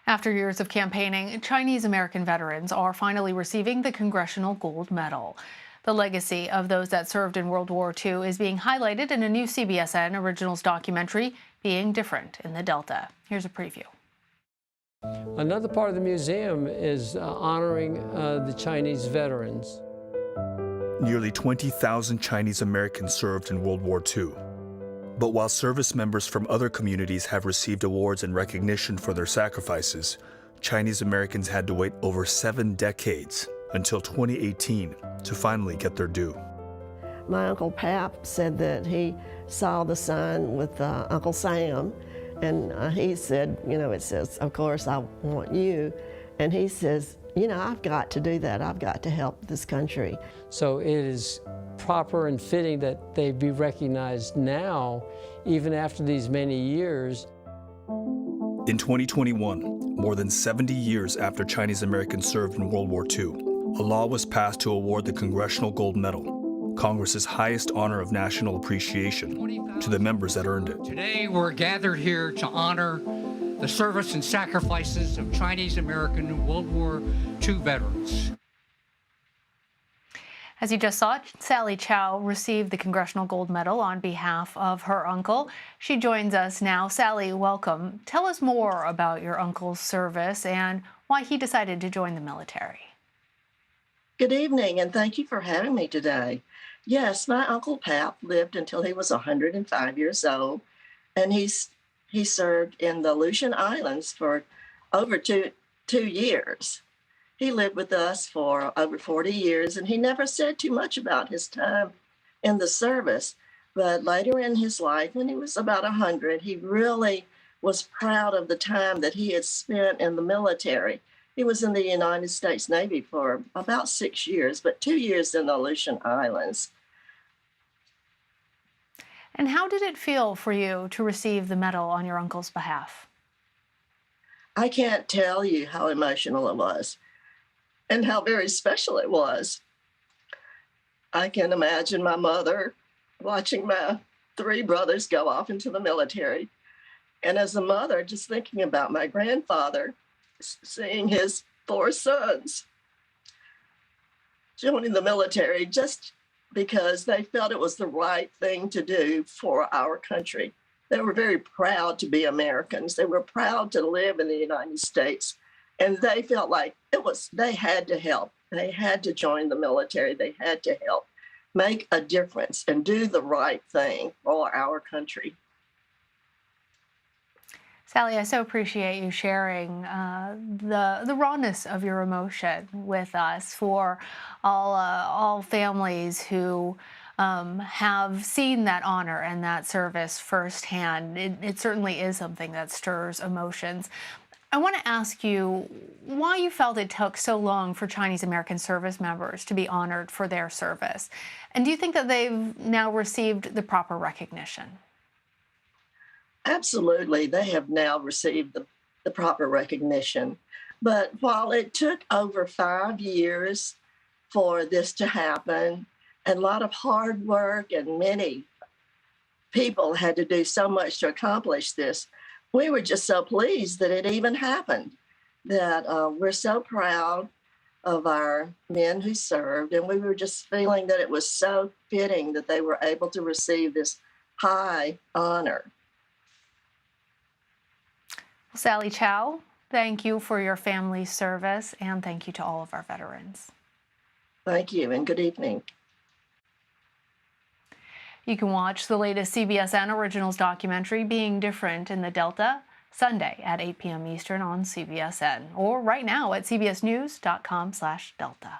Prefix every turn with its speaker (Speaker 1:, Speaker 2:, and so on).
Speaker 1: After years of campaigning, Chinese American veterans are finally receiving the Congressional Gold Medal. The legacy of those that served in World War II is being highlighted in a new CBSN Originals documentary, Being Different in the Delta. Here's a preview.
Speaker 2: Another part of the museum is honoring the Chinese veterans.
Speaker 3: Nearly 20,000 Chinese Americans served in World War II. But while service members from other communities have received awards and recognition for their sacrifices, Chinese Americans had to wait over 7 decades until 2018 to finally get their due.
Speaker 4: My Uncle Pap said that he saw the sign with Uncle Sam, and he said, it says, of course, I want you. And he says, I've got to do that. I've got to help this country.
Speaker 2: So it is proper and fitting that they be recognized now, even after these many years.
Speaker 3: In 2021, more than 70 years after Chinese Americans served in World War II, a law was passed to award the Congressional Gold Medal, Congress's highest honor of national appreciation, to the members that earned it.
Speaker 5: Today, we're gathered here to honor the service and sacrifices of Chinese American World War II veterans.
Speaker 1: As you just saw, Sally Chow received the Congressional Gold Medal on behalf of her uncle. She joins us now. Sally, welcome. Tell us more about your uncle's service and why he decided to join the military.
Speaker 4: Good evening, and thank you for having me today. Yes, my Uncle Pap lived until he was 105 years old, and he served in the Aleutian Islands for over two years. He lived with us for over 40 years, and he never said too much about his time in the service. But later in his life, when he was about 100, he really was proud of the time that he had spent in the military. He was in the United States Navy for about 6 years, but 2 years in the Aleutian Islands.
Speaker 1: And how did it feel for you to receive the medal on your uncle's behalf?
Speaker 4: I can't tell you how emotional it was and how very special it was. I can imagine my mother watching my 3 brothers go off into the military. And as a mother, just thinking about my grandfather, seeing his 4 sons joining the military just because they felt it was the right thing to do for our country. They were very proud to be Americans. They were proud to live in the United States. And they felt like they had to help. They had to join the military. They had to help make a difference and do the right thing for our country.
Speaker 1: Sally, I so appreciate you sharing the rawness of your emotion with us for all families who have seen that honor and that service firsthand. It certainly is something that stirs emotions. I want to ask you why you felt it took so long for Chinese American service members to be honored for their service. And do you think that they've now received the proper recognition?
Speaker 4: Absolutely. They have now received the proper recognition. But while it took over 5 years for this to happen, and a lot of hard work and many people had to do so much to accomplish this, we were just so pleased that it even happened, that we're so proud of our men who served, and we were just feeling that it was so fitting that they were able to receive this high honor.
Speaker 1: Sally Chow, thank you for your family's service, and thank you to all of our veterans.
Speaker 4: Thank you, and good evening.
Speaker 1: You can watch the latest CBSN Originals documentary, Being Different in the Delta, Sunday at 8 p.m. Eastern on CBSN, or right now at cbsnews.com/Delta.